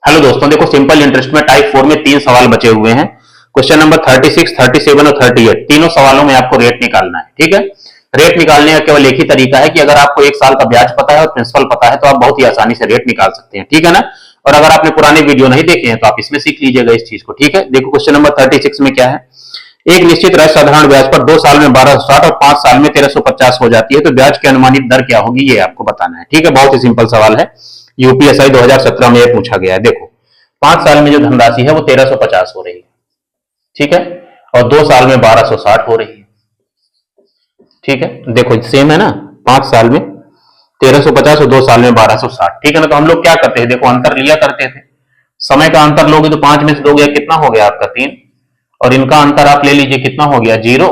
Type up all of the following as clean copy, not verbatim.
Hello दोस्तों, देखो simple interest में टाइप 4 में 3 सवाल बचे हुए हैं। क्वेश्चन नंबर 36, 37 और 38, तीनों सवालों में आपको रेट निकालना है। ठीक है, रेट निकालने का केवल एक ही तरीका है कि अगर आपको 1 साल का ब्याज पता है और प्रिंसिपल पता है तो आप बहुत ही आसानी से रेट निकाल सकते हैं। ठीक है ना। और अगर आपने पुराने वीडियो नहीं देखे हैं तो आप इसमें सीख लीजिएगा इस चीज को। ठीक है, देखो क्वेश्चन नंबर 36 में क्या है। एक निश्चित राशि साधारण ब्याज पर 2 साल में 1260 और 5 साल में 1350 हो जाती है तो ब्याज की अनुमानित दर क्या होगी, ये आपको बताना है। ठीक है, बहुत ही सिंपल सवाल है, यूपीएसआई 2017 में यह पूछा गया है। देखो 5 साल में जो धनराशि है वो 1350 हो रही है। ठीक है, और 2 साल में 1260 हो रही है। ठीक है, देखो सेम है ना, 5 साल में 1350 और 2 साल में 1260। ठीक है ना, तो हम लोग क्या करते हैं, देखो अंतर लिया करते थे। समय का अंतर लोगे तो 5 में से दोगे कितना हो गया आपका 3, और इनका अंतर आप ले लीजिए कितना हो गया 0,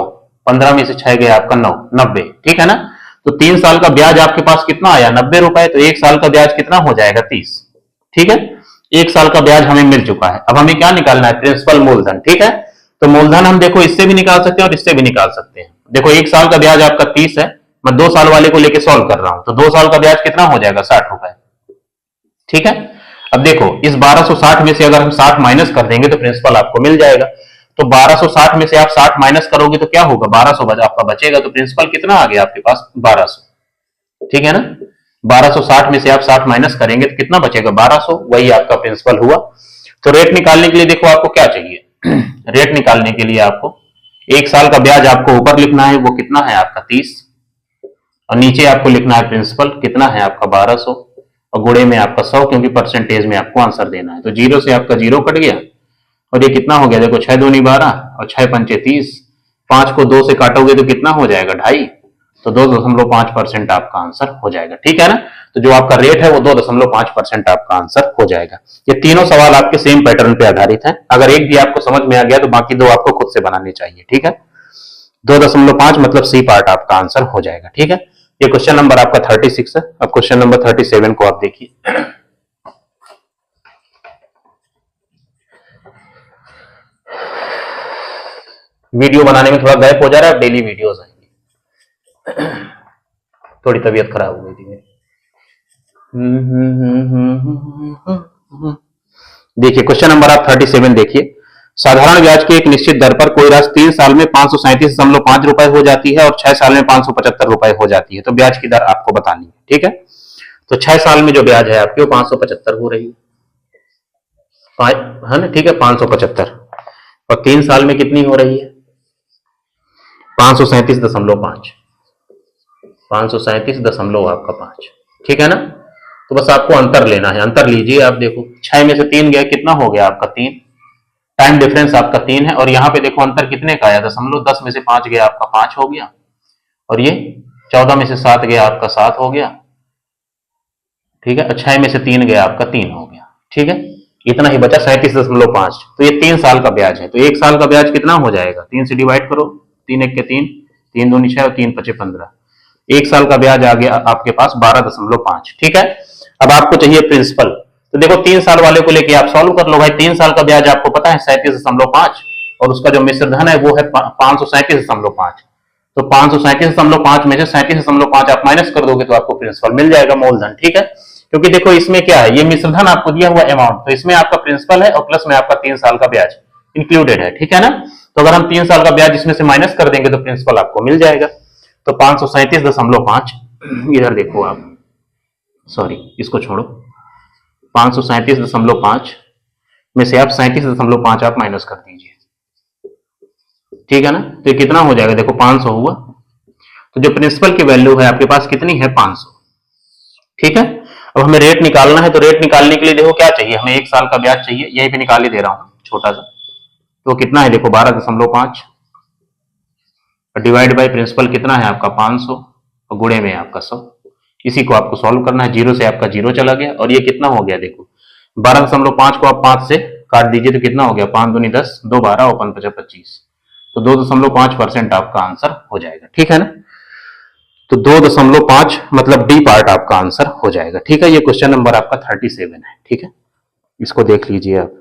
15 में से 6 गया आपका 9, 90। ठीक है ना, तो 3 साल का ब्याज आपके पास कितना आया 90 रुपए, तो 1 साल का ब्याज कितना हो जाएगा 30। ठीक है, 1 साल का ब्याज हमें मिल चुका है। अब हमें क्या निकालना है, प्रिंसिपल मूलधन। ठीक है, तो मूलधन हम देखो इससे भी निकाल सकते हैं और इससे भी निकाल सकते हैं। देखो 1 साल का ब्याज आपका 30 है, मैं 2 साल वाले को लेके सॉल्व कर रहा हूं, तो 2 साल का ब्याज कितना हो जाएगा 60 रुपए। ठीक है, अब देखो इस 1260 में से अगर हम 60 माइनस कर देंगे तो प्रिंसिपल आपको मिल जाएगा। तो 1260 में से आप 60 माइनस करोगे तो क्या होगा, 1200 आपका बचेगा, तो प्रिंसिपल कितना आ गया आपके पास 1200। ठीक है ना, 1260 में से आप 60 माइनस करेंगे तो कितना बचेगा 1200, वही आपका प्रिंसिपल हुआ। तो रेट निकालने के लिए देखो आपको क्या चाहिए रेट निकालने के लिए आपको 1 साल का ब्याज आपको ऊपर लिखना है, वो कितना है आपका 30, और नीचे आपको लिखना है प्रिंसिपल कितना है आपका 1200, और गुणे में आपका 100, क्योंकि परसेंटेज में आपको आंसर देना है। तो 0 से आपका 0 कट गया, और ये कितना हो गया, देखो 6 दूनी 12 और 6 पंचे 30, 5 को 2 से काटोगे तो कितना हो जाएगा 2.5, तो 2.5% आपका आंसर हो जाएगा। ठीक है ना, तो जो आपका रेट है वो 2.5% आपका आंसर हो जाएगा। ये तीनों सवाल आपके सेम पैटर्न पे आधारित हैं। अगर एक भी आपको समझ में आ गया तो बाकी 2 आपको खुद से बनाने चाहिए। ठीक है, 2.5 मतलब सी पार्ट आपका आंसर हो जाएगा। ठीक है, ये क्वेश्चन नंबर आपका 36 है। अब क्वेश्चन नंबर 37 को आप देखिए। वीडियो बनाने में थोड़ा गैप हो जा रहा है, डेली वीडियोस आएंगी। थोड़ी तबीयत खराब हो गई थी मेरी। देखिए क्वेश्चन नंबर आप 37 देखिए। साधारण ब्याज की एक निश्चित दर पर कोई राशि 3 साल में 537.5 रुपए हो जाती है और 6 साल में 575 रुपए हो जाती है, तो ब्याज की दर आपको बतानी है। ठीक है, तो 6 साल में जो ब्याज है आपकी वो 575 हो रही है ना। ठीक है, 575, और 3 साल में कितनी हो रही है 537.5, 537.5। ठीक है ना, तो बस आपको अंतर लेना है, अंतर लीजिए आप। देखो 6 में से 3 गया, कितना हो गया आपका 3, टाइम डिफरेंस आपका 3 है, और यहां पे देखो अंतर कितने का आया दशमलव, 10 में से 5 गया आपका 5 हो गया, और ये 14 में से 7 गया आपका 7 हो गया। ठीक है, 6 में से 3 गया आपका 3 हो गया। ठीक है, इतना ही बचा 37.5। तो ये 3 साल का ब्याज है, तो 1 साल का ब्याज कितना हो जाएगा, 3 से डिवाइड करो, 3 एक के 3, 3 दूनी 6 और 3 पचे 15। 1 साल का ब्याज आ गया आपके पास 12.5। ठीक है, अब आपको चाहिए प्रिंसिपल, तो देखो 3 साल वाले को लेके आप सॉल्व कर लो भाई। 3 साल का ब्याज आपको पता है 37.5, और उसका जो मिश्र धन है वो है 537.5। तो 537.5 में से 37.5 आप माइनस कर दोगे तो आपको प्रिंसिपल मिल जाएगा मूलधन। ठीक है, क्योंकि देखो इसमें क्या है, ये मिश्र धन आपको दिया हुआ अमाउंट, तो इसमें आपका प्रिंसिपल है और प्लस में आपका 3 साल का ब्याज इंक्लूडेड है। ठीक है ना, तो अगर हम 3 साल का ब्याज इसमें से माइनस कर देंगे तो प्रिंसिपल आपको मिल जाएगा। तो 537.5, इधर देखो आप, सॉरी इसको छोड़ो, 537.5 में से आप 37.5 आप माइनस कर दीजिए। ठीक है ना, तो ये कितना हो जाएगा, देखो 500 हुआ, तो जो प्रिंसिपल की वैल्यू है आपके पास कितनी है 500। ठीक है, अब हमें रेट निकालना है, तो रेट निकालने के लिए देखो क्या चाहिए, हमें 1 साल का ब्याज चाहिए, यहीं पे निकाल ही दे रहा हूं छोटा सा। तो कितना है देखो 12.5, डिवाइड बाई प्रिंसिपल कितना है आपका 500, और गुणे में आपका 100। इसी को आपको सॉल्व करना है, 0 से आपका 0 चला गया, और ये कितना हो गया देखो 12.5 को आप 5 से काट दीजिए तो कितना हो गया, 5 दूनी 10, 2 12 और 5 25, तो 2.5% आपका आंसर हो जाएगा। ठीक है ना, तो 2.5 मतलब डी पार्ट आपका आंसर हो जाएगा। ठीक है, ये क्वेश्चन नंबर आपका 37 है। ठीक है, इसको देख लीजिए आप।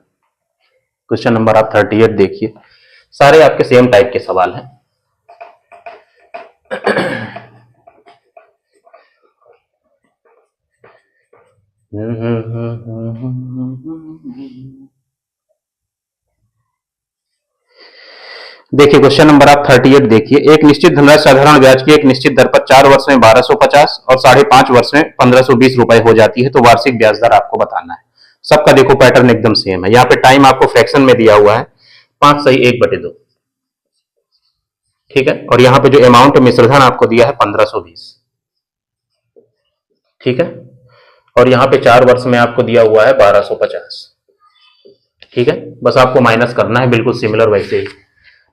क्वेश्चन नंबर आप 38 देखिए, सारे आपके सेम टाइप के सवाल हैं। देखिए क्वेश्चन नंबर आप 38 देखिए, एक निश्चित धनराशि साधारण ब्याज की एक निश्चित दर पर 4 वर्ष में 1250 और 5.5 वर्ष में 1520 रुपए हो जाती है, तो वार्षिक ब्याज दर आपको बताना है। सबका देखो पैटर्न एकदम सेम है। यहाँ पे टाइम आपको फ्रैक्शन में दिया हुआ है 5/1/2, ठीक है। और यहाँ पे जो अमाउंट मिश्रधन आपको दिया है 1520, ठीक है। और यहाँ पे 4 वर्ष में आपको दिया हुआ है 1250, ठीक है। बस आपको माइनस करना है, बिल्कुल सिमिलर वैसे ही।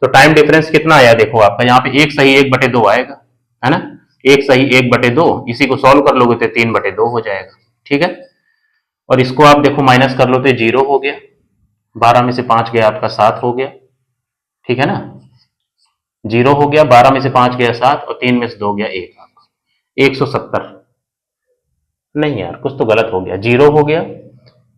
तो टाइम डिफरेंस कितना आया देखो आपका, यहाँ पे 1/1/2 आएगा, है ना। 1/1/2, इसी को सॉल्व कर लोगे तो 3/2 हो जाएगा, ठीक है। और इसको आप देखो माइनस कर लो तो 0 हो गया, 12 में से 5 गया आपका 7 हो गया, ठीक है ना। 0 हो गया, 12 में से 5 गया 7 और 3 में से 2 गया 1, आपका 170। नहीं यार, कुछ तो गलत हो गया, 0 हो गया,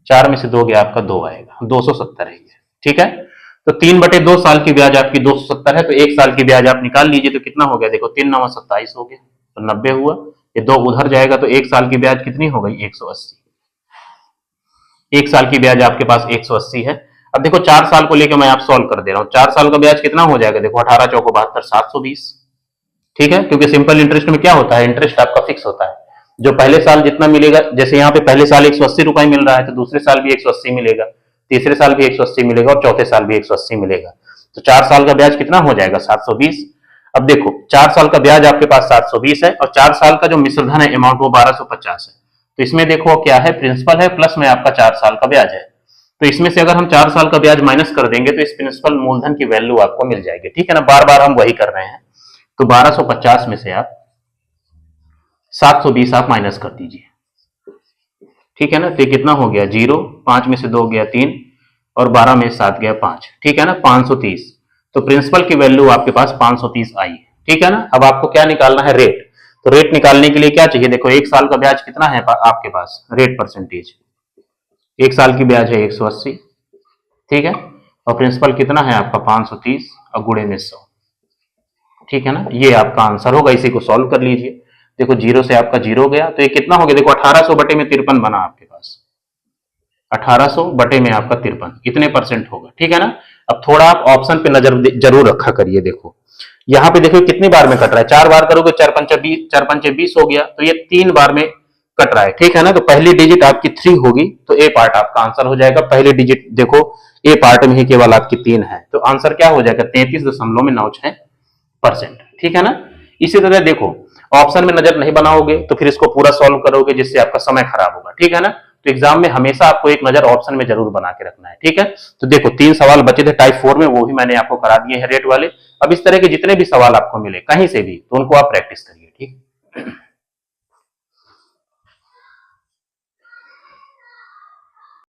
4 में से 2 गया आपका 2 आएगा, 270 है, ठीक है। तो 3/2 साल की ब्याज आपकी 270 है, तो 1 साल की ब्याज आप निकाल लीजिए तो कितना हो गया देखो, 3 9 27 हो गया, तो 90 हुआ। ये 2 उधर जाएगा तो 1 साल की ब्याज कितनी हो गई, 180। 1 साल की ब्याज आपके पास 180 है। अब देखो 4 साल को लेकर मैं आप सॉल्व कर दे रहा हूं, 4 साल का ब्याज कितना हो जाएगा देखो, 18 चौको 72, 720, ठीक है। क्योंकि सिंपल इंटरेस्ट में क्या होता है, इंटरेस्ट आपका फिक्स होता है। जो पहले साल जितना मिलेगा, जैसे यहाँ पे पहले साल 180 रुपए मिल रहा है, तो दूसरे साल भी 180 मिलेगा, तीसरे साल भी 180 मिलेगा और चौथे साल भी 180 मिलेगा। तो 4 साल का ब्याज कितना हो जाएगा, 720। अब देखो 4 साल का ब्याज आपके पास 720 है और 4 साल का जो मिश्रधन है अमाउंट वो 1250 है। तो इसमें देखो क्या है, प्रिंसिपल है प्लस में आपका 4 साल का ब्याज है। तो इसमें से अगर हम 4 साल का ब्याज माइनस कर देंगे तो इस प्रिंसिपल मूलधन की वैल्यू आपको मिल जाएगी, ठीक है ना। बार बार हम वही कर रहे हैं। तो 1250 में से आप 720 आप माइनस कर दीजिए, ठीक है ना। तो कितना हो गया, 0, 5 में से 2 गया 3 और 12 में 7 गया 5, ठीक है ना, 530। तो प्रिंसिपल की वैल्यू आपके पास 530 आई, ठीक है ना। अब आपको क्या निकालना है, रेट। तो रेट निकालने के लिए क्या चाहिए देखो, 1 साल का ब्याज कितना है आपके पास, रेट परसेंटेज। 1 साल की ब्याज है 180, ठीक है। और प्रिंसिपल कितना है आपका 530 और गुणे में 100, ठीक है ना। ये आपका आंसर होगा, इसी को सॉल्व कर लीजिए। देखो 0 से आपका 0 गया, तो ये कितना हो गया देखो, 1800 बटे में 53 बना आपके पास, 1800 बटे में आपका 53, इतने परसेंट होगा, ठीक है ना। अब थोड़ा आप ऑप्शन पे नजर जरूर रखा करिए। देखो यहाँ पे देखो कितनी बार में कट रहा है, 4 बार करोगे 4 पंचे 20 हो गया, तो ये 3 बार में कट रहा है, ठीक है ना। तो पहली डिजिट आपकी 3 होगी, तो ए पार्ट आपका आंसर हो जाएगा। पहली डिजिट देखो ए पार्ट में ही केवल आपकी 3 है, तो आंसर क्या हो जाएगा, 33.96%, ठीक है ना। इसी तरह देखो ऑप्शन में नजर नहीं बनाओगे तो फिर इसको पूरा सॉल्व करोगे, जिससे आपका समय खराब होगा, ठीक है ना। तो एग्जाम में हमेशा आपको एक नजर ऑप्शन में जरूर बना के रखना है, ठीक है। तो देखो 3 सवाल बचे थे टाइप 4 में, वो भी मैंने आपको करा दिए हैं रेट वाले। अब इस तरह के जितने भी सवाल आपको मिले कहीं से भी, तो उनको आप प्रैक्टिस करिए, ठीक है।